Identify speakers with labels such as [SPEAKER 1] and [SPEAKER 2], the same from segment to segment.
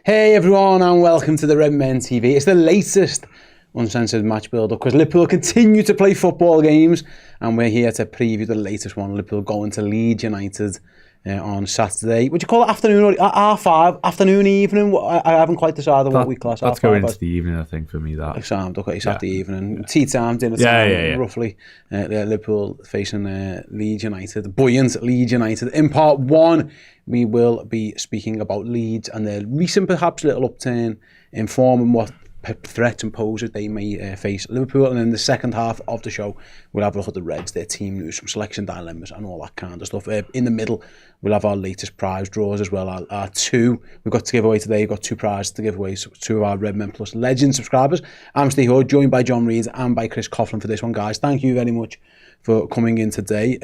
[SPEAKER 1] Hey everyone, and welcome to the Red Men TV. It's the latest uncensored match build-up because Liverpool continue to play football games, and we're here to preview the latest one. Liverpool going to Leeds United on Saturday. Would you call it afternoon or R5? Afternoon, evening? I haven't quite decided what we class.
[SPEAKER 2] That's going into the evening, I think, for me. That
[SPEAKER 1] sound okay. Saturday evening, tea time, dinner time, roughly. Liverpool facing Leeds United, buoyant Leeds United. In part one, we will be speaking about Leeds and their recent, perhaps, little upturn in form and what threats and poses they may face Liverpool. And in the second half of the show, we'll have a look at the Reds, their team news, some selection dilemmas and all that kind of stuff. In the middle, we'll have our latest prize draws as well. Our two we've got to give away today. We've got two prizes to give away, so two of our Red Men Plus Legend subscribers. I'm Steve Hood, joined by John Reid and by Chris Coughlin for this one, guys. Thank you very much for coming in today.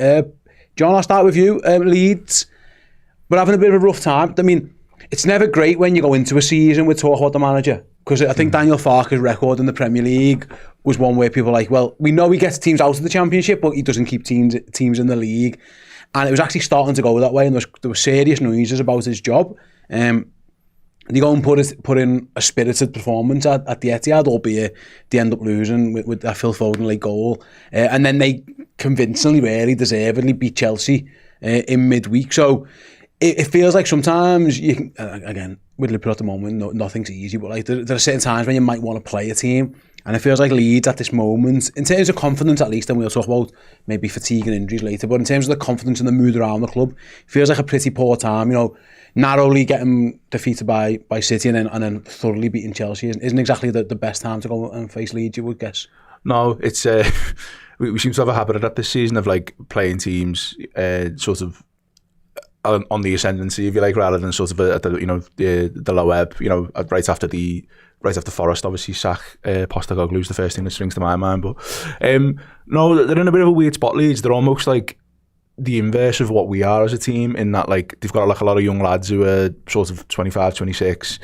[SPEAKER 1] John, I'll start with you. Leeds, we're having a bit of a rough time. I mean, it's never great when you go into a season with talk about the manager, because I think Daniel Farke's record in the Premier League was one where people were like, well, we know he gets teams out of the Championship, but he doesn't keep teams in the league. And it was actually starting to go that way, and there were serious noises about his job. They go and put in a spirited performance at the Etihad, albeit they end up losing with that Phil Foden late goal. And then they convincingly, really deservedly beat Chelsea in midweek. So it feels like sometimes you can, again, with Liverpool at the moment, nothing's easy, but like there are certain times when you might want to play a team, and it feels like Leeds at this moment, in terms of confidence at least, and we'll talk about maybe fatigue and injuries later, but in terms of the confidence and the mood around the club, it feels like a pretty poor time. You know, narrowly getting defeated by City and then thoroughly beating Chelsea isn't exactly the best time to go and face Leeds, you would guess.
[SPEAKER 2] No, it's we seem to have a habit of that this season of like playing teams sort of on the ascendancy, if you like, rather than sort of at the low ebb. You know, right after Forest, obviously sack Postecoglou's the first thing that springs to my mind. But no, they're in a bit of a weird spot, Leeds. They're almost like the inverse of what we are as a team, in that like they've got like a lot of young lads who are sort of 25, 26,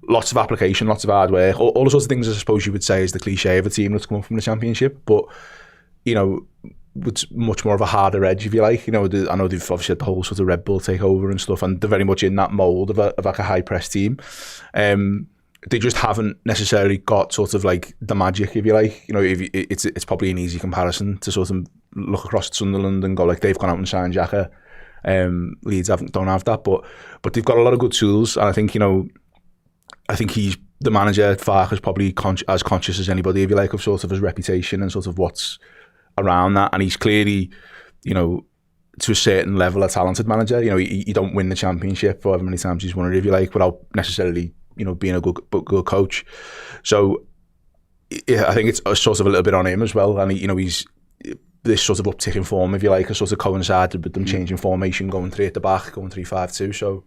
[SPEAKER 2] lots of application, lots of hard work, all the sorts of things I suppose you would say is the cliche of a team that's come up from the Championship. But you know, with much more of a harder edge, if you like. You know, I know they've obviously had the whole sort of Red Bull takeover and stuff, and they're very much in that mould of like a high press team. They just haven't necessarily got sort of like the magic, if you like. You know, it's probably an easy comparison to sort of look across at Sunderland and go like they've gone out and signed Xhaka. Leeds don't have that, but they've got a lot of good tools, and I think, you know, he's the manager. Farke is probably as conscious as anybody, if you like, of sort of his reputation and sort of what's around that, and he's clearly, you know, to a certain level, a talented manager. You know, you don't win the Championship for however many times he's won it, if you like, without necessarily, you know, being a good coach. So yeah, I think it's sort of a little bit on him as well, and he's this sort of uptick in form, if you like, has sort of coincided with them changing formation, going 3 at the back, going 3-5-2. So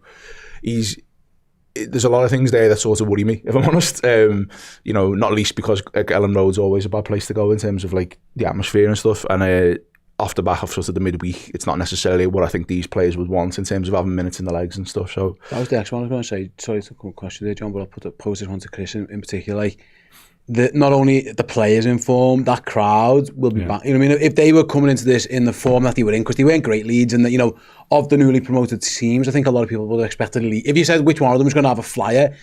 [SPEAKER 2] there's a lot of things there that sort of worry me, if I'm honest. You know, not least because Elland Road's always a bad place to go in terms of like the atmosphere and stuff. And off the back of sort of the midweek, it's not necessarily what I think these players would want in terms of having minutes in the legs and stuff. So
[SPEAKER 1] that was the next one I was going to say. Sorry to question there, John, but I'll pose this one to Chris in particular. Like, not only the players in form, that crowd will be back. You know what I mean? If they were coming into this in the form that they were in, because they weren't great Leeds, and that, you know, of the newly promoted teams, I think a lot of people would have expected Leeds. If you said which one of them was going to have a flyer,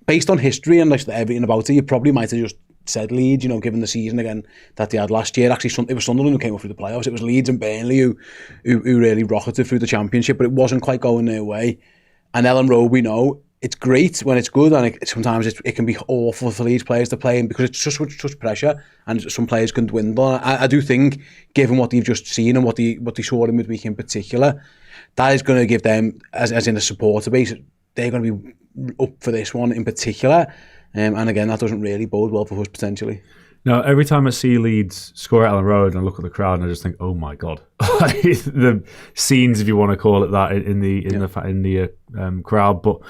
[SPEAKER 1] based on history and like everything about it, you probably might have just said Leeds. You know, given the season again that they had last year. Actually, it was Sunderland who came up through the playoffs. It was Leeds and Burnley who really rocketed through the Championship, but it wasn't quite going their way. And Elland Road, we know, it's great when it's good, and sometimes it can be awful for Leeds players to play in because it's just such pressure, and some players can dwindle. I do think, given what they've just seen and what they saw in midweek in particular, that is going to give them, as in a supporter base, they're going to be up for this one in particular. And again, that doesn't really bode well for us potentially.
[SPEAKER 3] No, every time I see Leeds score at Elland Road and I look at the crowd and I just think, oh my God, the scenes, if you want to call it that, in the crowd. But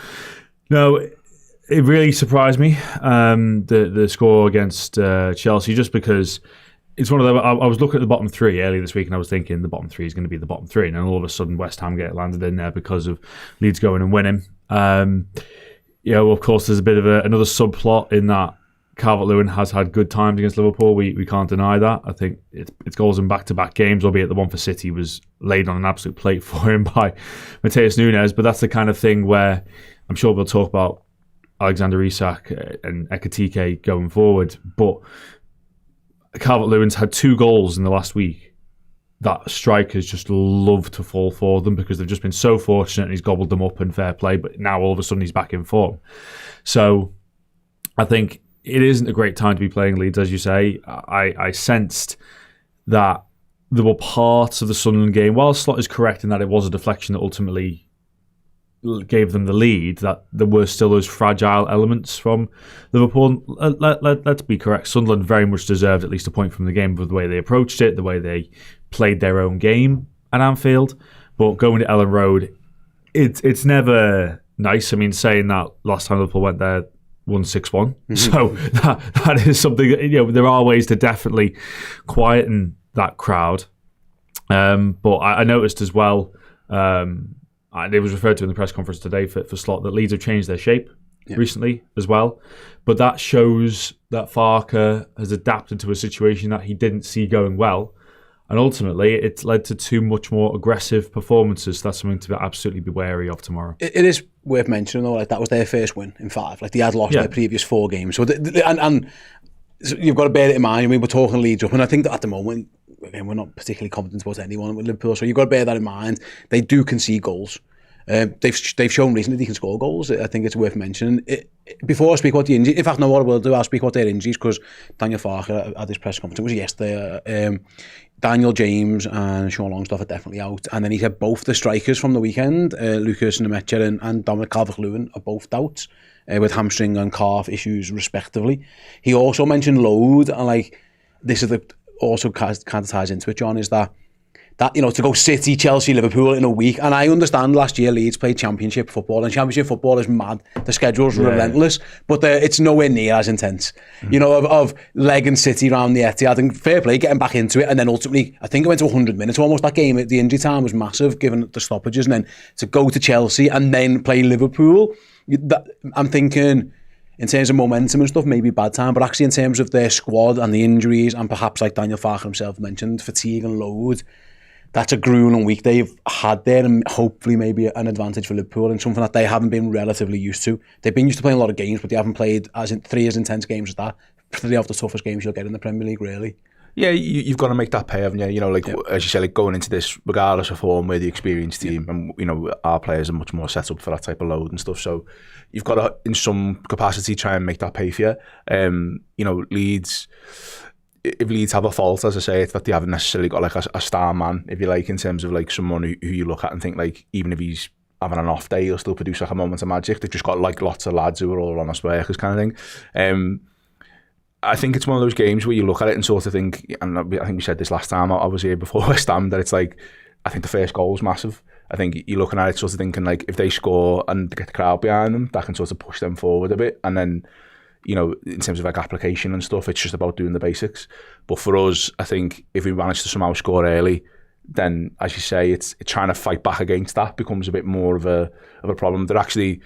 [SPEAKER 3] no, it really surprised me, the score against Chelsea, just because it's one of them. I was looking at the bottom three earlier this week and I was thinking the bottom three is going to be the bottom three, and then all of a sudden West Ham get landed in there because of Leeds going and winning. You know, of course, there's a bit of another subplot in that Calvert-Lewin has had good times against Liverpool. We can't deny that. I think it's goals in back-to-back games, albeit the one for City was laid on an absolute plate for him by Mateus Nunes. But that's the kind of thing where I'm sure we'll talk about Alexander Isak and Ekitike going forward. But Calvert-Lewin's had 2 goals in the last week that strikers just love to fall for them because they've just been so fortunate and he's gobbled them up and fair play, but now all of a sudden he's back in form. So I think it isn't a great time to be playing Leeds, as you say. I sensed that there were parts of the Sunderland game, while Slot is correct in that it was a deflection that ultimately gave them the lead, that there were still those fragile elements from Liverpool. Let's be correct, Sunderland very much deserved at least a point from the game with the way they approached it, the way they played their own game at Anfield. But going to Elland Road, it's never nice. I mean, saying that last time Liverpool went there, won 6-1. So that is something, there are ways to definitely quieten that crowd. But I noticed as well, it was referred to in the press conference today for Slot that Leeds have changed their shape recently as well. But that shows that Farke has adapted to a situation that he didn't see going well. And ultimately, it's led to 2 much more aggressive performances. So that's something to absolutely be wary of tomorrow.
[SPEAKER 1] It is worth mentioning, though, that was their first win in 5. They had lost their previous 4 games. So so you've got to bear it in mind. I mean, we're talking Leeds up, and I think that at the moment, again, we're not particularly confident about anyone with Liverpool, so you've got to bear that in mind. They do concede goals. They've shown recently they can score goals. I think it's worth mentioning. Before I speak about the injuries, in fact, no, what I will do, I'll speak about their injuries because Daniel Farke at this press conference, it was yesterday, Daniel James and Sean Longstaff are definitely out. And then he said both the strikers from the weekend, Lucas Nmecha and Dominic Calvert-Lewin, are both out with hamstring and calf issues respectively. He also mentioned load, and this is also kind of ties into it, John, is that to go City, Chelsea, Liverpool in a week. And I understand last year Leeds played Championship football, and Championship football is mad. The schedule's relentless, but it's nowhere near as intense. Of legging City around the Etihad, and fair play, getting back into it, and then ultimately, I think it went to 100 minutes almost that game. The injury time was massive, given the stoppages, and then to go to Chelsea and then play Liverpool, I'm thinking, in terms of momentum and stuff, maybe bad time, but actually in terms of their squad and the injuries, and perhaps like Daniel Farke himself mentioned, fatigue and load, that's a grueling week they've had there, and hopefully maybe an advantage for Liverpool and something that they haven't been relatively used to. They've been used to playing a lot of games, but they haven't played 3 as intense games as that. 3 of the toughest games you'll get in the Premier League, really.
[SPEAKER 2] Yeah, you've got to make that pay, haven't you? As you said, going into this, regardless of form, we're the experienced team, and our players are much more set up for that type of load and stuff. So you've got to, in some capacity, try and make that pay for you. Leeds, if Leeds have a fault, as I say, it's that they haven't necessarily got a star man, if you like, in terms of someone who you look at and think even if he's having an off day, he'll still produce a moment of magic. They've just got lots of lads who are all honest workers kind of thing. I think it's one of those games where you look at it and sort of think, and I think we said this last time I was here before West Ham, that it's I think the first goal is massive. I think you're looking at it sort of thinking if they score and get the crowd behind them, that can sort of push them forward a bit. And then, in terms of application and stuff, it's just about doing the basics. But for us, I think if we manage to somehow score early, then, as you say, it's trying to fight back against that becomes a bit more of a problem. They're actually,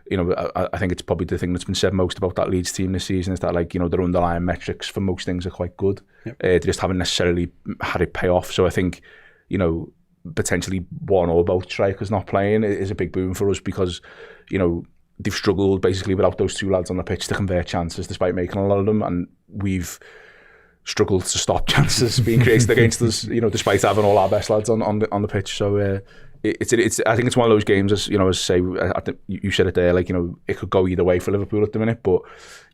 [SPEAKER 2] I think it's probably the thing that's been said most about that Leeds team this season is that their underlying metrics for most things are quite good. Yep. They just haven't necessarily had it pay off. So I think, potentially one or both strikers not playing is a big boon for us because, they've struggled basically without those 2 lads on the pitch to convert chances despite making a lot of them, and we've struggled to stop chances being created against us, despite having all our best lads on the pitch. So it's I think it's one of those games, as as I say, I think you said it there, it could go either way for Liverpool at the minute, but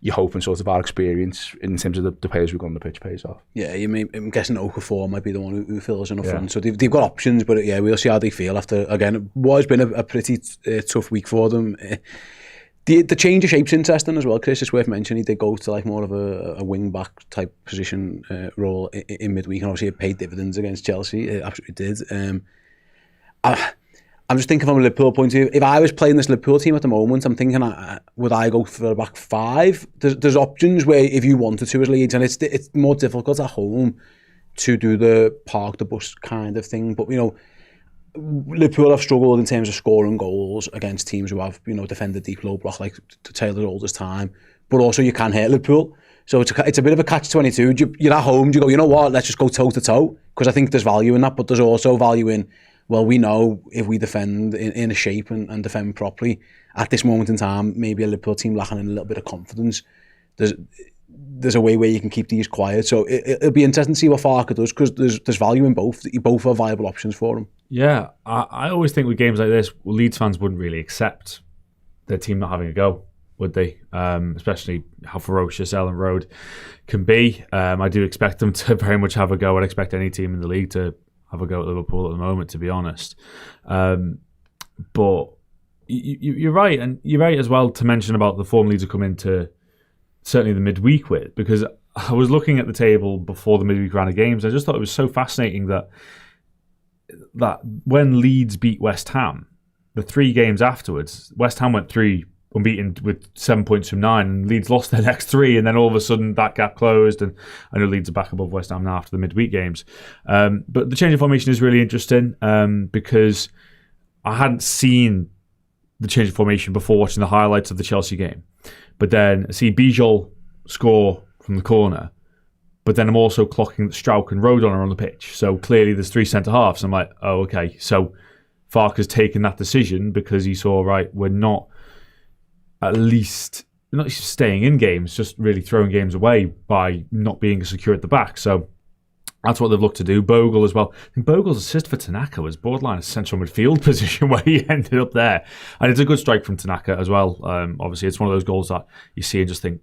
[SPEAKER 2] you're hoping sort of our experience in terms of the players we've got on the pitch pays off. Yeah,
[SPEAKER 1] I'm guessing Okafor might be the one who fills in up front, so they've got options, but we'll see how they feel after, again, what has been a pretty tough week for them. The change of shape's interesting as well, Chris. It's worth mentioning he did go to more of a wing back type position role in midweek, and obviously it paid dividends against Chelsea. It absolutely did. I'm just thinking from a Liverpool point of view, if I was playing this Liverpool team at the moment, I'm thinking, would I go for a back 5? There's options where if you wanted to as Leeds, and it's more difficult at home to do the park the bus kind of thing, but Liverpool have struggled in terms of scoring goals against teams who have defended deep low block like Taylor Alder's time, but also you can hit Liverpool. So it's a bit of a catch-22. You're at home, you go, you know what, let's just go toe-to-toe, because I think there's value in that, but there's also value in, well, we know if we defend in a shape and defend properly, at this moment in time, maybe a Liverpool team lacking in a little bit of confidence, there's a way where you can keep these quiet. So it'll be interesting to see what Farke does, because there's value in both. Both are viable options for him.
[SPEAKER 3] Yeah, I always think with games like this, Leeds fans wouldn't really accept their team not having a go, would they? Especially how ferocious Elland Road can be. I do expect them to very much have a go. I'd expect any team in the league to have a go at Liverpool at the moment, to be honest. But you're right, and you're right as well to mention about the form Leeds have come into certainly the midweek with, because I was looking at the table before the midweek round of games. I just thought it was so fascinating that when Leeds beat West Ham, the 3 games afterwards, West Ham went 3 unbeaten with 7 points from 9, and Leeds lost their next 3, and then all of a sudden that gap closed, and I know Leeds are back above West Ham now after the midweek games. But the change of formation is really interesting, because I hadn't seen the change of formation before watching the highlights of the Chelsea game. But then I see Bijol score from the corner, but then I'm also clocking that Strauch and Rodon are on the pitch. So clearly there's 3 centre-halves. I'm like, oh, okay. So Farke's taken that decision because he saw, right, we're not staying in games, just really throwing games away by not being secure at the back. So that's what they've looked to do. Bogle as well. I think Bogle's assist for Tanaka was borderline a central midfield position where he ended up there. And it's a good strike from Tanaka as well. Obviously, it's one of those goals that you see and just think,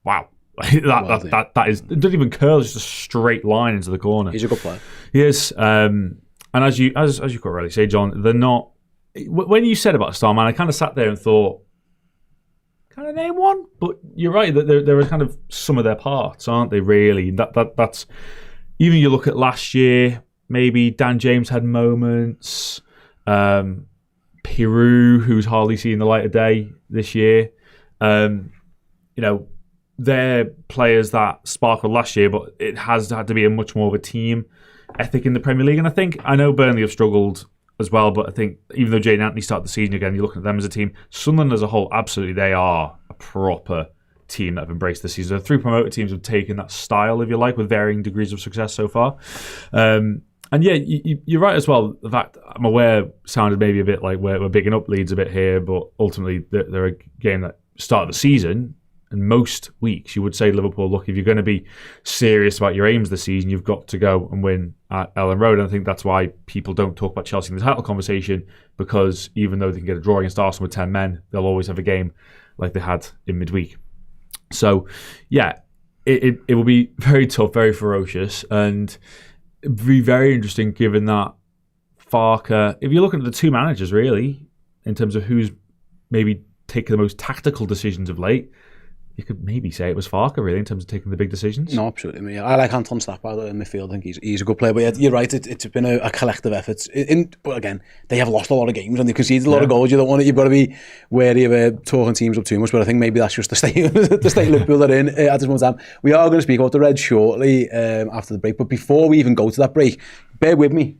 [SPEAKER 3] wow. that is, it doesn't even curl, it's just a straight line into the corner.
[SPEAKER 1] He's a good player.
[SPEAKER 3] He is. And as you quite rightly say, John, they're not... When you said about Starman, I kind of sat there and thought, kind of name one? But you're right, that there are kind of some of their parts, aren't they, really? That's... Even you look at last year, maybe Dan James had moments. Peru, who's hardly seen the light of day this year. They're players that sparkled last year, but it has had to be a much more of a team ethic in the Premier League. And I know Burnley have struggled as well, but I think even though Jane Anthony started the season again, you're looking at them as a team. Sunderland as a whole, absolutely, they are a proper team that have embraced the season. The 3 promoted teams have taken that style, if you like, with varying degrees of success so far. And yeah, you're right as well. The fact I'm aware sounded maybe a bit like we're bigging up Leeds a bit here, but ultimately they're a game that started the season. And most weeks you would say Liverpool, look, if you're going to be serious about your aims this season, you've got to go and win at Elland Road. And I think that's why people don't talk about Chelsea in the title conversation, because even though they can get a draw against Arsenal with 10 men, they'll always have a game like they had in midweek. So, yeah, it will be very tough, very ferocious, and it'd be very interesting given that Farke, if you're looking at the 2 managers, really, in terms of who's maybe taken the most tactical decisions of late, you could maybe say it was Farke, really, in terms of taking the big decisions.
[SPEAKER 1] No, absolutely. I like Anton Stack, by the way, in midfield. I think he's a good player. But yeah, you're right, it's been a collective effort. But again, they have lost a lot of games and they conceded a lot of goals. You've got to be wary of talking teams up too much. But I think maybe that's just the state Liverpool they're in at this moment in time. We are going to speak about the Reds shortly after the break. But before we even go to that break, bear with me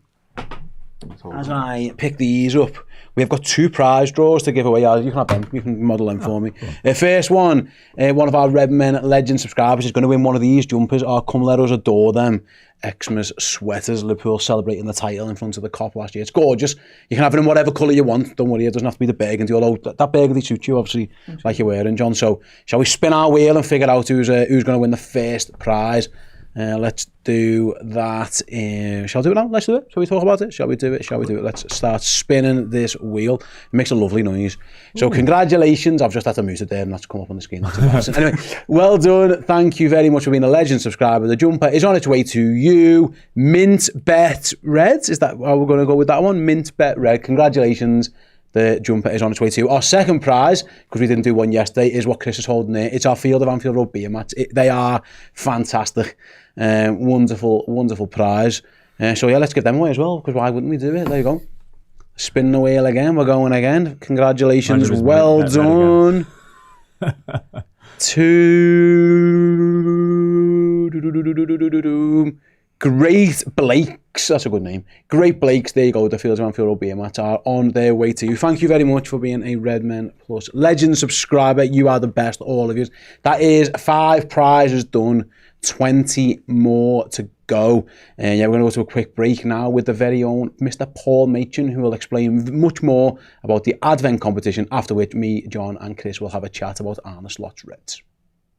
[SPEAKER 1] as I pick these up. We've got 2 prize draws to give away. You can have them. You can model them for me. First one, one of our Redmen Legend subscribers is going to win one of these jumpers. Come let us adore them. Xmas sweaters. Liverpool celebrating the title in front of the Kop last year. It's gorgeous. You can have it in whatever colour you want. Don't worry, it doesn't have to be the burgundy. Although that burgundy suits you, obviously, like you're wearing, John. So shall we spin our wheel and figure out who's going to win the first prize? Let's do that. Shall I do it now? Let's do it. Shall we talk about it? Shall we do it? Let's start spinning this wheel. It makes a lovely noise. So congratulations. I've just had to mute it there and that's come up on the screen. That's embarrassing. Anyway, well done. Thank you very much for being a legend subscriber. The jumper is on its way to you. Mint Bet Red. Is that how we're going to go with that one? Mint Bet Red. Congratulations. The jumper is on its way to you. Our second prize, because we didn't do one yesterday, is what Chris is holding there. It's our Field of Anfield Road beer mats. They are fantastic. Wonderful, wonderful prize. So yeah, let's give them away as well, because why wouldn't we do it? There you go. Spin the wheel again. We're going again. Congratulations. Well done. To Great Blakes, that's a good name. Great Blakes, there you go. The Fields of Anfield Road beer mats are on their way to you. Thank you very much for being a Redmen Plus Legend subscriber. You are the best, all of you. That is 5 prizes done, 20 more to go. And yeah, we're going to go to a quick break now with the very own Mr. Paul Machin, who will explain much more about the Advent competition, after which me, John and Chris will have a chat about Arne Slot's Reds.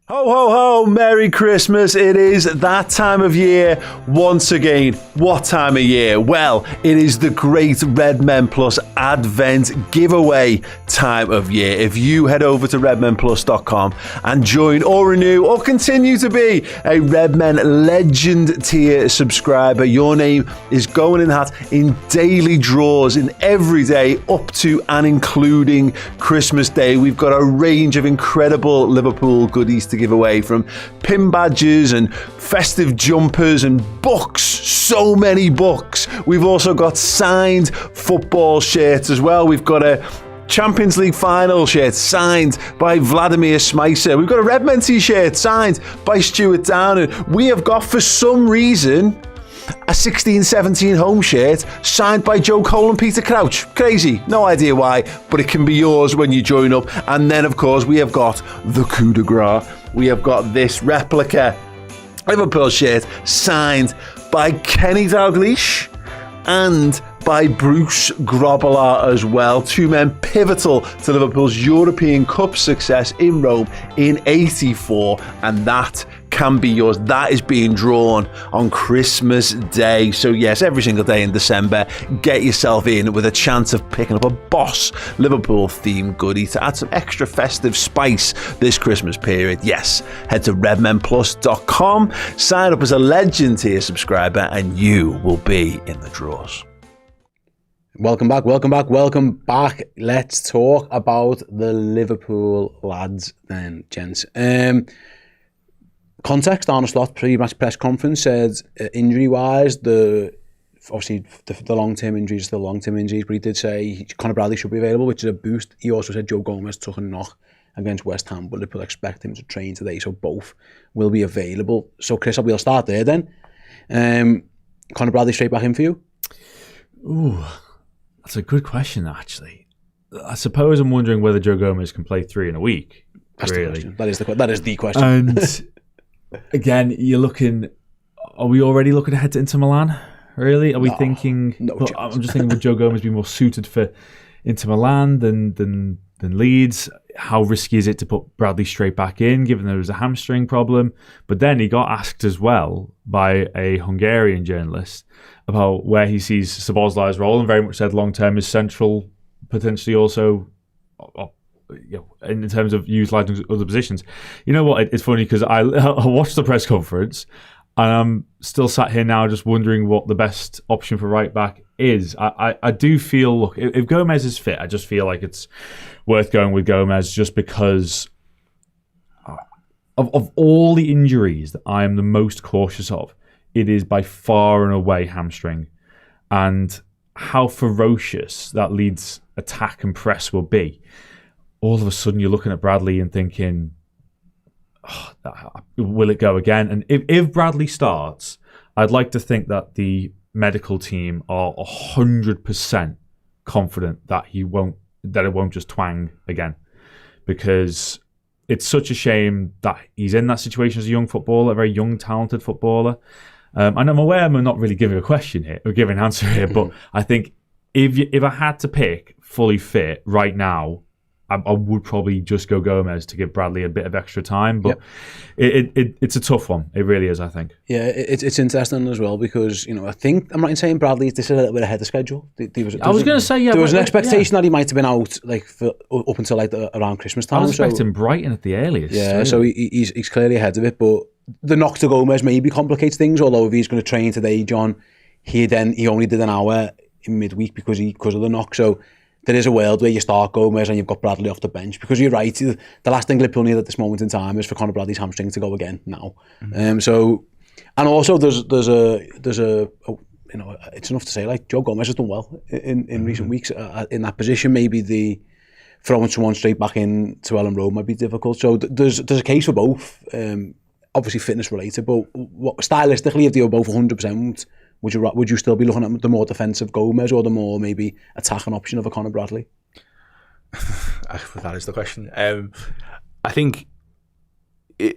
[SPEAKER 4] Ho, ho, ho, Merry Christmas. It is that time of year once again. What time of year? Well, it is the great Redmen Plus Advent giveaway time of year. If you head over to redmenplus.com and join or renew or continue to be a Redmen Legend tier subscriber, your name is going in the hat in daily draws in every day up to and including Christmas Day. We've got a range of incredible Liverpool goodies to give away, from pin badges and festive jumpers and books, so many books. We've also got signed football shirts as well. We've got a Champions League final shirt signed by Vladimir Smicer. We've got a Redmen t-shirt signed by Stuart Downer. We have got, for some reason, a 16-17 home shirt signed by Joe Cole and Peter Crouch. Crazy, no idea why, but it can be yours when you join up. And then, of course, we have got the coup de grace. We have got this replica Liverpool shirt signed by Kenny Dalglish and by Bruce Grobbelaar as well. 2 men pivotal to Liverpool's European Cup success in Rome in '84, and that can be yours. That is being drawn on Christmas Day. So yes, every single day in December, get yourself in with a chance of picking up a Boss Liverpool themed goodie to add some extra festive spice this Christmas period. Yes, head to redmenplus.com, sign up as a Legend tier subscriber, and you will be in the draws.
[SPEAKER 1] Welcome back. Let's talk about the Liverpool lads then, gents. Context: Arne Slot pre-match press conference said injury-wise, obviously the long-term injuries are still long-term injuries, but he did say Conor Bradley should be available, which is a boost. He also said Joe Gomez took a knock against West Ham, but Liverpool expect him to train today, so both will be available. So Chris, we'll start there then. Conor Bradley straight back in for you?
[SPEAKER 3] Ooh, that's a good question, actually. I suppose I'm wondering whether Joe Gomez can play 3 in a week.
[SPEAKER 1] That's
[SPEAKER 3] really.
[SPEAKER 1] The question. That is the question.
[SPEAKER 3] And again, are we already looking ahead to Inter Milan? Really? Are we thinking? No, I'm just thinking, would Joe Gomez be more suited for Inter Milan than Leeds? How risky is it to put Bradley straight back in, given there was a hamstring problem? But then he got asked as well by a Hungarian journalist about where he sees Szoboszlai's role, and very much said long-term is central, potentially also in terms of utilising other positions. You know what? It's funny because I watched the press conference and I'm still sat here now just wondering what the best option for right back is. I do feel, look, if Gomez is fit, I just feel like it's worth going with Gomez, just because of all the injuries that I am the most cautious of, it is by far and away hamstring. And how ferocious that Leeds attack and press will be. All of a sudden you're looking at Bradley and thinking, will it go again? And if Bradley starts, I'd like to think that the medical team are 100% confident that it won't just twang again, because it's such a shame that he's in that situation as a young footballer, a very young, talented footballer. And I'm aware I'm not really giving a question here or giving an answer here, but I think if I had to pick fully fit right now, I would probably just go Gomez to give Bradley a bit of extra time, but it's a tough one. It really is, I think.
[SPEAKER 1] Yeah, it's interesting as well because, I think, I'm right in saying Bradley's this is a little bit ahead of schedule. There was an expectation that he might have been out up until around Christmas time.
[SPEAKER 3] I was expecting Brighton at the earliest.
[SPEAKER 1] Yeah, so he's clearly ahead of it, but the knock to Gomez maybe complicates things, although if he's going to train today, John, he only did an hour in midweek because of the knock, so there is a world where you start Gomez and you've got Bradley off the bench, because you're right, the last thing Liverpool need at this moment in time is for Conor Bradley's hamstring to go again now. Mm-hmm. And also there's a it's enough to say, like, Joe Gomez has done well in recent weeks in that position. Maybe the throwing someone straight back in to Elland Road might be difficult. So there's a case for both. obviously fitness related, but stylistically, if they were both 100%, would you still be looking at the more defensive Gomez or the more maybe attacking option of a Conor Bradley?
[SPEAKER 2] That is the question. I think,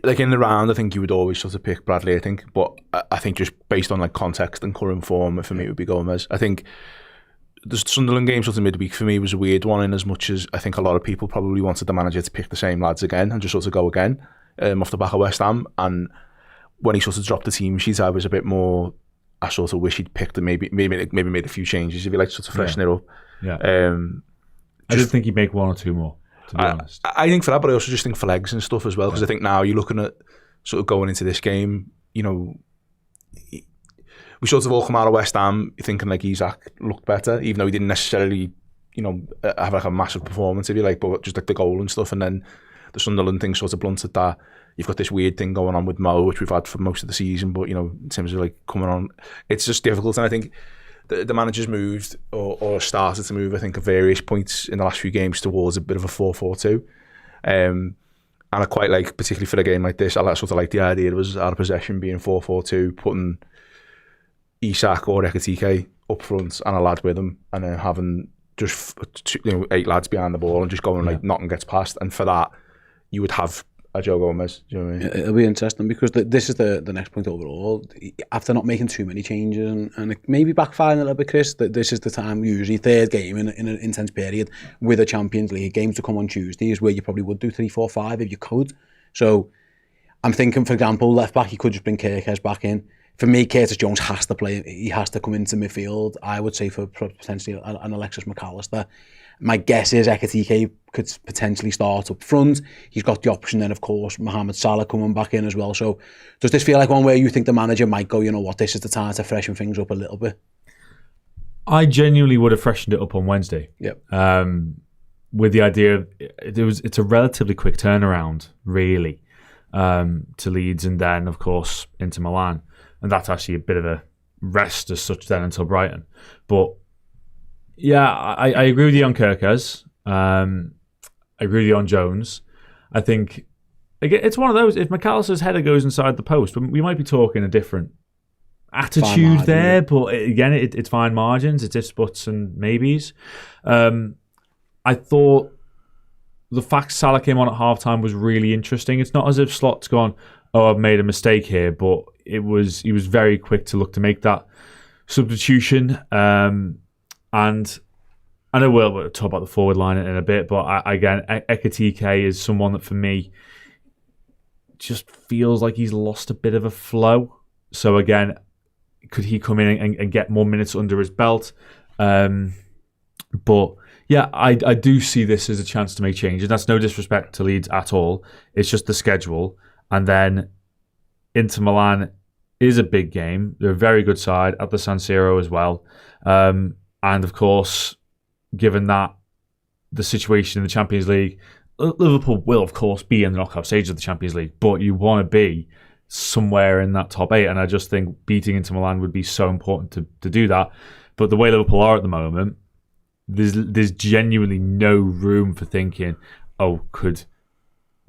[SPEAKER 2] like in the round, I think you would always sort of pick Bradley, I think. But I think just based on like context and current form, for me, it would be Gomez. I think the Sunderland game sort of midweek for me was a weird one, in as much as I think a lot of people probably wanted the manager to pick the same lads again and just sort of go again off the back of West Ham. And when he sort of dropped the team sheet, I was a bit more, I sort of wish he'd picked and maybe made a few changes, if you like, sort of freshen it up.
[SPEAKER 3] Yeah. I just think he'd make one or two more, to be honest.
[SPEAKER 2] I think for that, but I also just think for legs and stuff as well, because I think now you're looking at sort of going into this game, you know, we sort of all come out of West Ham thinking like Isak looked better, even though he didn't necessarily, you know, have like a massive performance, if you like, but just like the goal and stuff. And then the Sunderland thing sort of blunted that. You've got this weird thing going on with Mo, which we've had for most of the season, but, you know, in terms of like coming on, it's just difficult. And I think the manager's moved or started to move, I think, at various points in the last few games towards a bit of a 4-4-2. And I quite like, particularly for a game like this, I sort of like the idea it was out of possession being 4-4-2, putting Isak or Ekitike up front and a lad with him, and then having just 8 lads behind the ball and just going like nothing gets past. And for that, you would have a Joe Gomez. Do you know what I mean?
[SPEAKER 1] It'll be interesting because this is the next point overall. After not making too many changes and it maybe backfiring a little bit, Chris, that this is the time, usually third game in an intense period with a Champions League games to come on Tuesday, is where you probably would do 3-4-5 if you could. So I'm thinking, for example, left back, you could just bring Kirkes back in. For me, Curtis Jones has to play. He has to come into midfield. I would say for potentially an Alexis McAllister. My guess is Ekitike could potentially start up front. He's got the option then, of course, Mohamed Salah coming back in as well. So does this feel like one where you think the manager might go, you know what, this is the time to freshen things up a little bit?
[SPEAKER 3] I genuinely would have freshened it up on Wednesday.
[SPEAKER 1] Yep.
[SPEAKER 3] With the idea, it's a relatively quick turnaround, really, to Leeds and then, of course, into Milan. And that's actually a bit of a rest as such then until Brighton. But yeah, I agree with you on Kirkes. I agree with you on Jones. I think it's one of those, if McAllister's header goes inside the post, we might be talking a different attitude there, but again, it's fine margins, it's ifs, buts and maybes. I thought the fact Salah came on at halftime was really interesting. It's not as if Slot's gone, oh, I've made a mistake here, but he was very quick to look to make that substitution. And I know we'll talk about the forward line in a bit, but again, Ekitike is someone that for me just feels like he's lost a bit of a flow. So again, could he come in and get more minutes under his belt? But yeah, I do see this as a chance to make changes. That's no disrespect to Leeds at all. It's just the schedule. And then Inter Milan is a big game. They're a very good side at the San Siro as well. And of course, given that the situation in the Champions League, Liverpool will, of course, be in the knockout stage of the Champions League, but you want to be somewhere in that top 8. And I just think beating Inter Milan would be so important to do that. But the way Liverpool are at the moment, there's genuinely no room for thinking, oh, could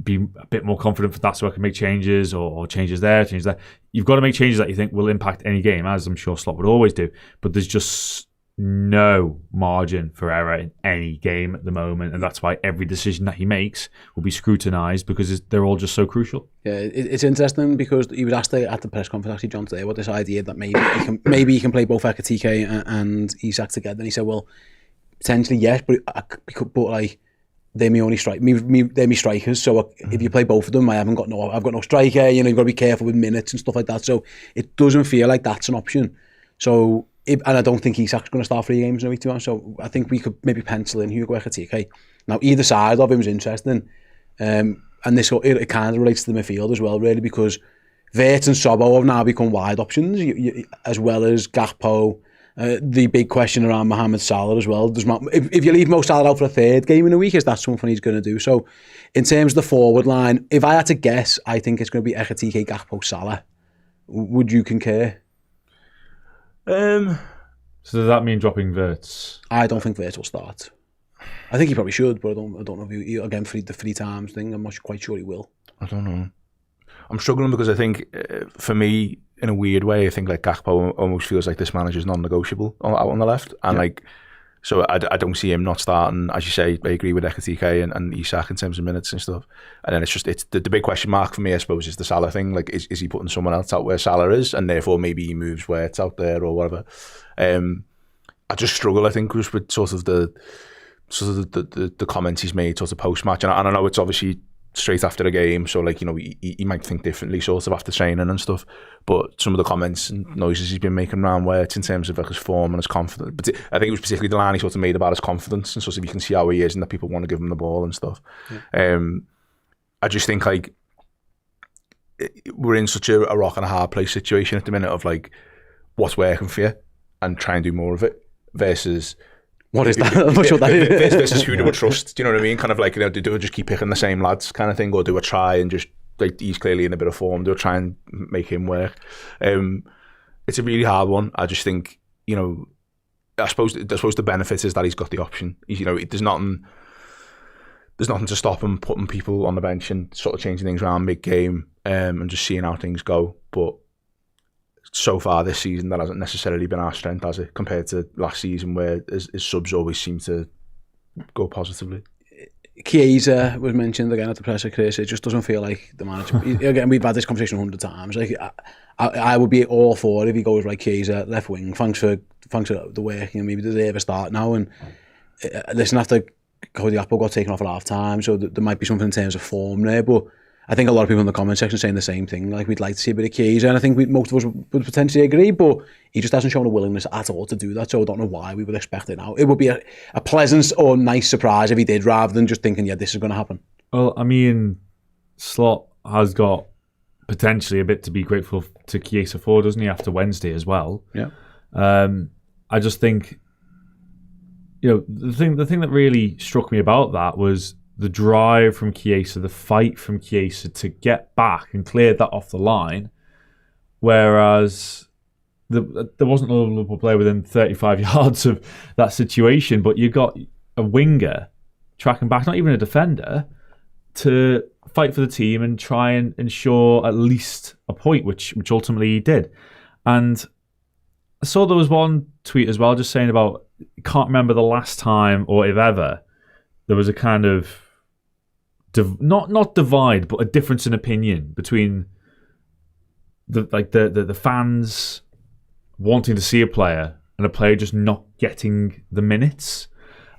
[SPEAKER 3] be a bit more confident for that so I can make changes or changes there, changes there. You've got to make changes that you think will impact any game, as I'm sure Slot would always do. But there's just no margin for error in any game at the moment, and that's why every decision that he makes will be scrutinised because they're all just so crucial.
[SPEAKER 1] Yeah, it's interesting because he was asked at the press conference, actually, John, today, about this idea that maybe he can play both Ekitike and Isak together. And he said, well, potentially yes, but like they're my strikers. So if you play both of them, I've got no striker. You know, you've got to be careful with minutes and stuff like that. So it doesn't feel like that's an option. So and I don't think Isak's going to start 3 games in a week, to be honest. So I think we could maybe pencil in Hugo Ekitike. Now either side of him is interesting, and it kind of relates to the midfield as well, really, because Vert and Sobo have now become wide options, as well as Gakpo. The big question around Mohamed Salah as well. If you leave Mo Salah out for a 3rd game in a week, is that something he's going to do? So in terms of the forward line, if I had to guess, I think it's going to be Ekitike, Gakpo, Salah. Would you concur?
[SPEAKER 3] So does that mean dropping Wirtz?
[SPEAKER 1] I don't think Wirtz will start. I think he probably should, but I don't know if he again for the 3 times thing. I'm not quite sure he will.
[SPEAKER 2] I don't know. I'm struggling because I think for me, in a weird way, I think like Gakpo almost feels like this manager's non-negotiable out on the left, and like so I don't see him not starting. As you say, I agree with Ekitike and Isak in terms of minutes and stuff. And then it's the big question mark for me, I suppose, is the Salah thing. Like, is he putting someone else out where Salah is, and therefore maybe he moves where it's out there or whatever. I just struggle, I think, just with sort of the comments he's made sort of post match, and I know it's obviously straight after the game, so like, you know, he might think differently sort of after training and stuff, but some of the comments and noises he's been making around words in terms of like his form and his confidence, but I think it was particularly the line he sort of made about his confidence and sort of you can see how he is and that people want to give him the ball and stuff. I just think like we're in such a rock and a hard place situation at the minute of like what's working for you and try and do more of it versus
[SPEAKER 1] what is that?
[SPEAKER 2] Versus who do we trust? Do you know what I mean? Kind of like, you know, do we just keep picking the same lads kind of thing, or do we try and just, like, he's clearly in a bit of form, do we try and make him work? It's a really hard one. I just think, you know, I suppose the benefit is that he's got the option. You know, there's nothing to stop him putting people on the bench and sort of changing things around mid-game and just seeing how things go. But so far this season, that hasn't necessarily been our strength, has it? Compared to last season, where his subs always seem to go positively.
[SPEAKER 1] Chiesa was mentioned again at the presser, Chris. It just doesn't feel like the manager. Again, we've had this conversation 100 times. Like, I would be all for it if he goes right, Chiesa, left wing. Thanks for the work. You know, maybe deserve a start now. And listen, after Cody Gakpo got taken off at half time, so there might be something in terms of form there, but I think a lot of people in the comment section saying the same thing. Like, we'd like to see a bit of Chiesa, and I think most of us would potentially agree, but he just hasn't shown a willingness at all to do that, so I don't know why we would expect it now. It would be a pleasant or nice surprise if he did, rather than just thinking, yeah, this is going to happen.
[SPEAKER 3] Well, I mean, Slot has got potentially a bit to be grateful to Chiesa for, doesn't he, after Wednesday as well?
[SPEAKER 1] Yeah.
[SPEAKER 3] I just think, you know, the thing that really struck me about that was the drive from Chiesa, the fight from Chiesa to get back and clear that off the line, whereas there wasn't a Liverpool player within 35 yards of that situation, but you got a winger tracking back, not even a defender, to fight for the team and try and ensure at least a point, which ultimately he did. And I saw there was one tweet as well just saying about, can't remember the last time or if ever there was a kind of not divide, but a difference in opinion between the fans wanting to see a player and a player just not getting the minutes.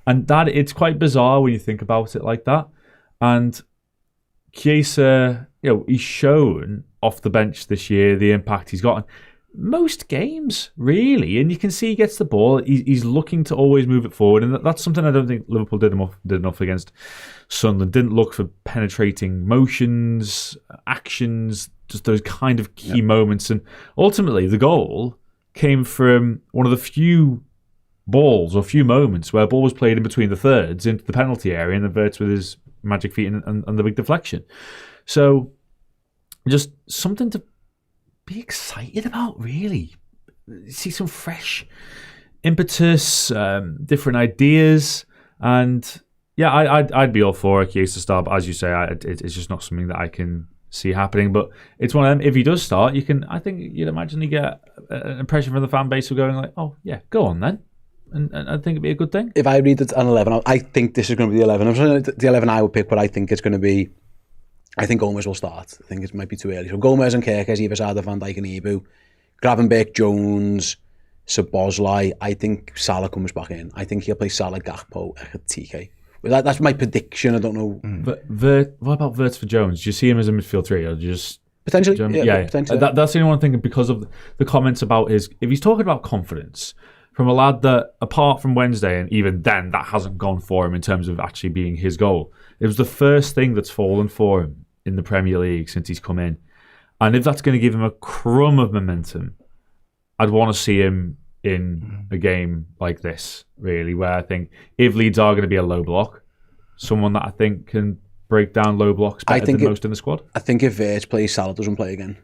[SPEAKER 3] And that, it's quite bizarre when you think about it like that. And Chiesa, you know, he's shown off the bench this year the impact he's got. Most games, really, and you can see he gets the ball. He's looking to always move it forward, and that's something I don't think Liverpool did enough against Sunderland. Didn't look for penetrating motions, actions, just those kind of key moments. And ultimately, the goal came from one of the few balls or few moments where a ball was played in between the thirds into the penalty area, and then Wirtz with his magic feet and the big deflection. So, just something to be excited about, really. See some fresh impetus, different ideas, and yeah, I'd be all for a Chiesa start. But as you say, it's just not something that I can see happening. But it's one of them. If he does start, I think you'd imagine you get an impression from the fan base of going like, oh yeah, go on then. And I think it'd be a good thing.
[SPEAKER 1] If I read it an 11, I think this is going to be the 11. I'm saying the 11 I would pick, but I think it's going to be. I think Gomez will start. I think it might be too early. So Gomez and Kerkez either side of Van Dijk and Ibu. Gravenberch, Jones, Szoboszlai. I think Salah comes back in. I think he'll play Salah, Gakpo, Ekitike. That's my prediction. I don't know.
[SPEAKER 3] But what about Wirtz for Jones? Do you see him as a midfield three, or do you just
[SPEAKER 1] potentially? Yeah. Potentially.
[SPEAKER 3] That's the only one I'm thinking because of the comments about if he's talking about confidence from a lad that, apart from Wednesday, and even then, that hasn't gone for him in terms of actually being his goal. It was the first thing that's fallen for him in the Premier League since he's come in. And if that's going to give him a crumb of momentum, I'd want to see him in a game like this, really, where I think if Leeds are going to be a low block, someone that I think can break down low blocks better than most in the squad.
[SPEAKER 1] I think if Wirtz plays, Salah doesn't play again.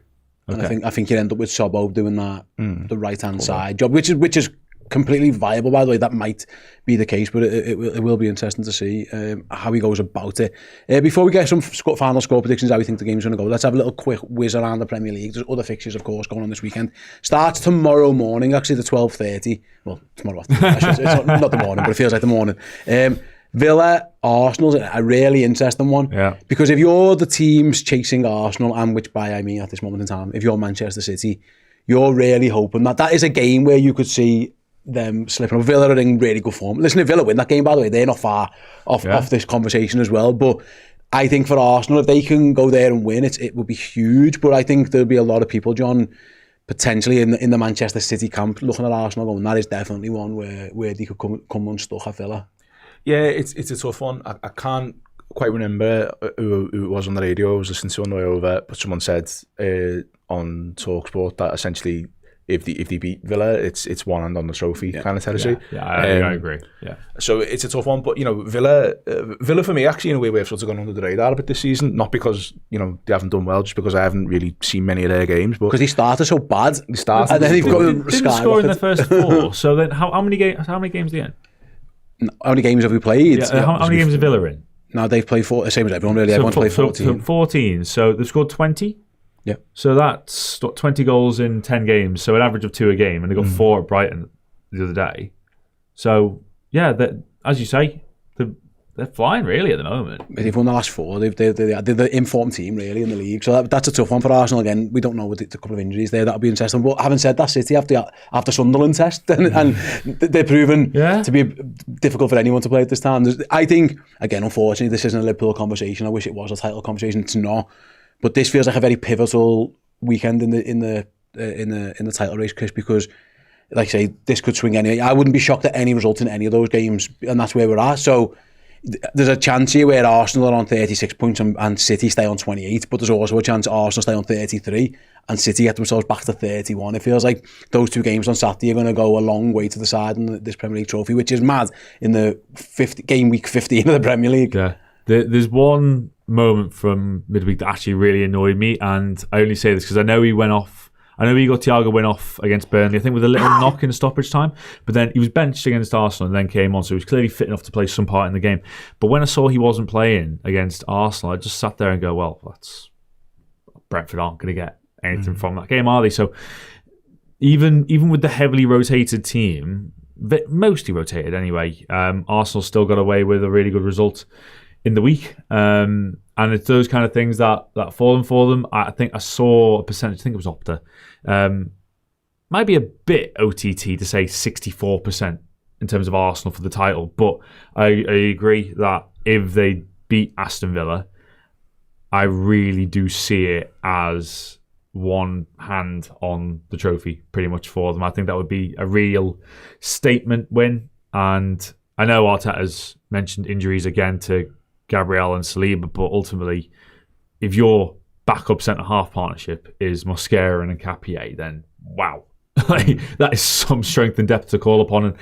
[SPEAKER 1] Okay. And I think you end up with Sobbo doing that, the right-hand side job, which is completely viable, by the way. That might be the case, but it will be interesting to see how he goes about it. Before we get some final score predictions, how we think the game's going to go, let's have a little quick whiz around the Premier League. There's other fixtures, of course, going on this weekend. Starts tomorrow morning, actually, the 12:30. Well, tomorrow afternoon. It's not the morning, but it feels like the morning. Villa, Arsenal's a really interesting one.
[SPEAKER 3] Yeah. Because
[SPEAKER 1] if you're the teams chasing Arsenal, and which by I mean at this moment in time, if you're Manchester City, you're really hoping that is a game where you could see them slipping up. Villa are in really good form. Listen, if Villa win that game, by the way, they're not far off this conversation as well. But I think for Arsenal, if they can go there and win, it would be huge. But I think there'll be a lot of people, John, potentially in the Manchester City camp looking at Arsenal going, that is definitely one where they could come unstuck at Villa.
[SPEAKER 2] Yeah, it's a tough one. I can't quite remember who it was on the radio I was listening to on the way over, but someone said on TalkSport that essentially if they beat Villa, it's one hand on the trophy kind of territory.
[SPEAKER 3] Yeah, I agree. Yeah.
[SPEAKER 2] So it's a tough one, but Villa for me actually in a way have sort of gone under the radar a bit this season. Not because they haven't done well, just because I haven't really seen many of their games. But
[SPEAKER 1] because he started so bad,
[SPEAKER 2] and then
[SPEAKER 1] they've got
[SPEAKER 3] didn't score in the first 4. So then how many games? How many games are they in?
[SPEAKER 1] How many games have we played?
[SPEAKER 3] How many games have Villa in?
[SPEAKER 1] No, they've played 4, the same as everyone really. Everyone's played 14.
[SPEAKER 3] 14. So they've scored 20.
[SPEAKER 1] Yeah.
[SPEAKER 3] So that's 20 goals in 10 games. So an average of 2 a game, and they got 4 at Brighton the other day. So yeah, as you say, they're flying really at the moment.
[SPEAKER 1] They've won the last 4. They're the informed team really in the league. So that's a tough one for Arsenal. Again, we don't know with the couple of injuries there. That'll be interesting. But having said that, City after Sunderland test and they're proven to be difficult for anyone to play at this time. I think, again, unfortunately, this isn't a Liverpool conversation. I wish it was a title conversation. It's not. But this feels like a very pivotal weekend in the title race, Chris, because, like I say, this could swing any. I wouldn't be shocked at any result in any of those games, and that's where we're at. So there's a chance here where Arsenal are on 36 points and City stay on 28, but there's also a chance Arsenal stay on 33 and City get themselves back to 31. It feels like those 2 games on Saturday are going to go a long way to the side in this Premier League trophy, which is mad in the game week 15 of the Premier League.
[SPEAKER 3] Yeah, there's one moment from midweek that actually really annoyed me, and I only say this because I know he went off. I know Thiago went off against Burnley, I think with a little knock in stoppage time, but then he was benched against Arsenal and then came on, so he was clearly fit enough to play some part in the game. But when I saw he wasn't playing against Arsenal, I just sat there and go, well, Brentford aren't going to get anything from that game, are they? So even with the heavily rotated team, mostly rotated anyway, Arsenal still got away with a really good result in the week. And it's those kind of things that fallen for them. I think I saw a percentage, I think it was Opta, might be a bit OTT to say 64% in terms of Arsenal for the title, but I agree that if they beat Aston Villa, I really do see it as one hand on the trophy pretty much for them. I think that would be a real statement win, and I know Arteta's mentioned injuries again to Gabriel and Saliba, but ultimately, if your backup centre-half partnership is Mosquera and Nketiah, then wow. That is some strength and depth to call upon. And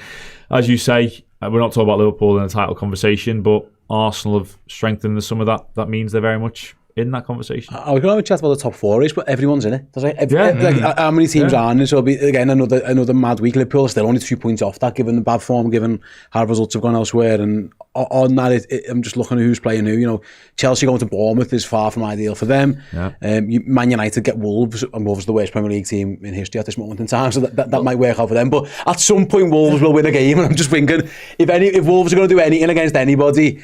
[SPEAKER 3] as you say, we're not talking about Liverpool in a title conversation, but Arsenal have strengthened some of that. That means they're very much in that conversation.
[SPEAKER 1] I was going to have a chat about the top 4 race, but everyone's in it. How many teams are in it? So it'll be, again, another mad week. Liverpool are still only 2 points off that, given the bad form, given how results have gone elsewhere. And on that, I'm just looking at who's playing who. Chelsea going to Bournemouth is far from ideal for them. Yeah. Man United get Wolves, and Wolves are the worst Premier League team in history at this moment in time, so that might work out for them. But at some point, Wolves will win a game, and I'm just thinking, if Wolves are going to do anything against anybody,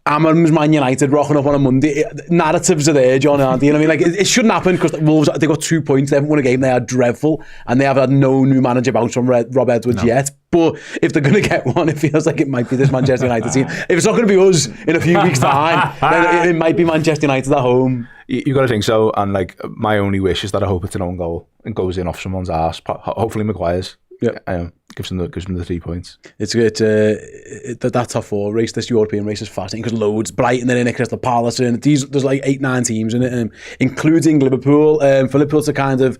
[SPEAKER 1] Amram's Man United rocking up on a Monday. Narratives are there, John, aren't they? It shouldn't happen because Wolves, they got 2 points. They haven't won a game. They are dreadful, and they have had no new manager bounce from Rob Edwards yet. But if they're going to get one, it feels like it might be this Manchester United team. If it's not going to be us in a few weeks' time, then it might be Manchester United at home.
[SPEAKER 2] You got to think so. And my only wish is that I hope it's an own goal and goes in off someone's arse. Hopefully Maguire's. Yeah, gives them the 3 points. That top 4 race, this European race, is fascinating because loads. Brighton are in it, Crystal Palace are in it. There's 8-9 teams in it, including Liverpool. For Liverpool to kind of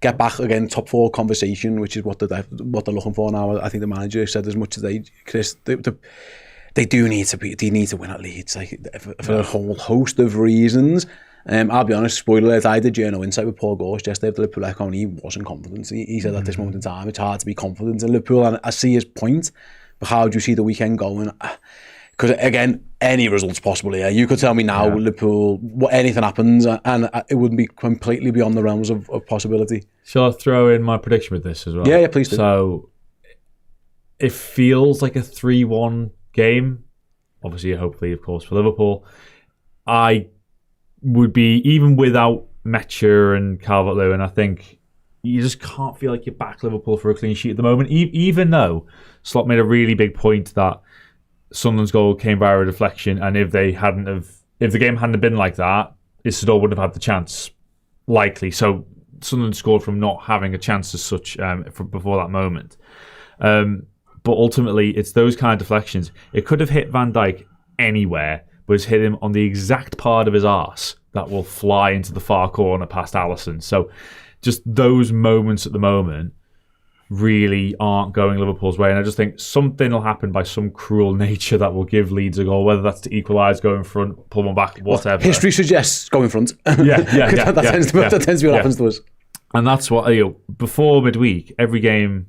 [SPEAKER 2] get back again, top 4 conversation, which is what they're looking for now. I think the manager said as much as Chris. They need to win at Leeds, for a whole host of reasons.
[SPEAKER 1] I'll be honest, spoiler alert, I did journal insight with Paul Gorst yesterday at the Liverpool Echo, and he wasn't confident. He said at this moment in time, it's hard to be confident in Liverpool, and I see his point, but how do you see the weekend going? Because again, any result's possible here. You could tell me now, Liverpool, anything happens, and it wouldn't be completely beyond the realms of possibility.
[SPEAKER 3] Shall I throw in my prediction with this as well?
[SPEAKER 1] Yeah, please do.
[SPEAKER 3] So, it feels like a 3-1 game. Obviously, hopefully, of course, for Liverpool. I would be, even without Metcher and Calvert-Lewin, I think you just can't feel like you back Liverpool for a clean sheet at the moment, even though Slot made a really big point that Sunderland's goal came via a deflection, and if the game hadn't been like that, Isidore wouldn't have had the chance, likely. So Sunderland scored from not having a chance as such before that moment. But ultimately, it's those kind of deflections. It could have hit Van Dijk anywhere, but it's hit him on the exact part of his arse that will fly into the far corner past Alisson. So just those moments at the moment really aren't going Liverpool's way. And I just think something will happen by some cruel nature that will give Leeds a goal, whether that's to equalise, go in front, pull them back, whatever.
[SPEAKER 1] Well, history suggests go in front. That tends to be what happens to us.
[SPEAKER 3] And that's what, before midweek, every game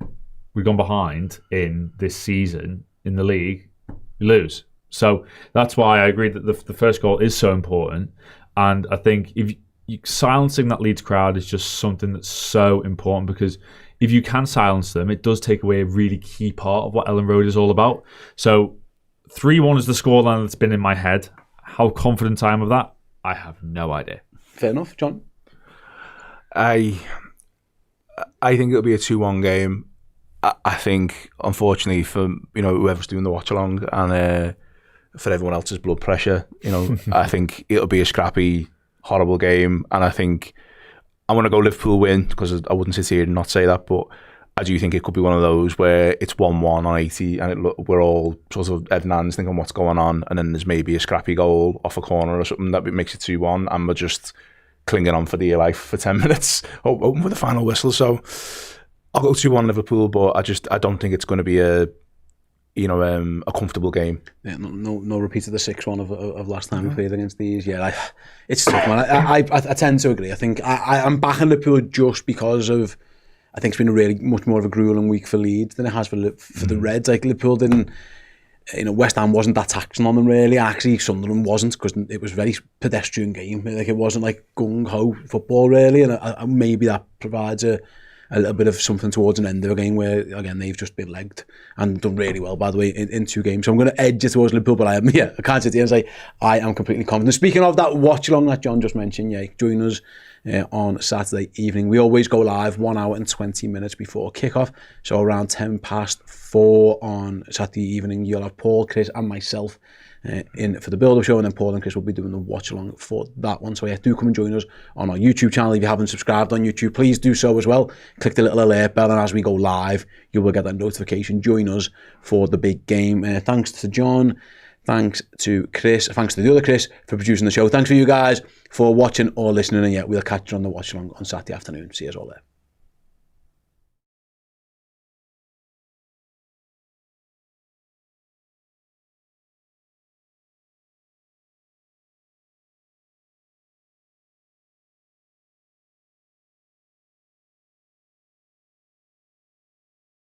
[SPEAKER 3] we've gone behind in this season in the league, we lose. So that's why I agree that the first goal is so important. And I think silencing that Leeds crowd is just something that's so important, because if you can silence them, it does take away a really key part of what Elland Road is all about. So 3-1 is the scoreline that's been in my head. How confident I am of that, I have no idea.
[SPEAKER 1] Fair enough, John.
[SPEAKER 2] I think it'll be a 2-1 game. I think, unfortunately, for whoever's doing the watch along and for everyone else's blood pressure, I think it'll be a scrappy, horrible game. And I think I'm going to go Liverpool win, because I wouldn't sit here and not say that, but I do think it could be one of those where it's 1-1 on 80 and we're all sort of head and hands thinking what's going on, and then there's maybe a scrappy goal off a corner or something that makes it 2-1, and we're just clinging on for dear life for 10 minutes, hoping for the final whistle. So I'll go 2-1 Liverpool, but I don't think it's going to be a comfortable game.
[SPEAKER 1] Yeah, no repeat of the 6-1 of last time we played against these. Yeah, it's tough, man. I tend to agree. I think I'm backing Liverpool just because of, I think it's been a really much more of a grueling week for Leeds than it has for the Reds. Like, Liverpool didn't, West Ham wasn't that taxing on them really. Actually, Sunderland wasn't, because it was a very pedestrian game. Like, it wasn't like gung-ho football really, and maybe that provides a little bit of something towards an end of a game where, again, they've just been legged and done really well, by the way, in 2 games. So I'm going to edge it towards Liverpool, but I can't sit here and say I am completely confident. Speaking of that watch-along that John just mentioned, join us on Saturday evening. We always go live 1 hour and 20 minutes before kickoff. So around 4:10 on Saturday evening, you'll have Paul, Chris and myself in for the build-up show, and then Paul and Chris will be doing the watch-along for that one. So do come and join us on our YouTube channel. If you haven't subscribed on YouTube, please do so as well. Click the little alert bell, and as we go live, you will get that notification. Join us for the big game. Thanks to John, thanks to Chris, thanks to the other Chris for producing the show. Thanks for you guys for watching or listening, and we'll catch you on the watch-along on Saturday afternoon. See you all there.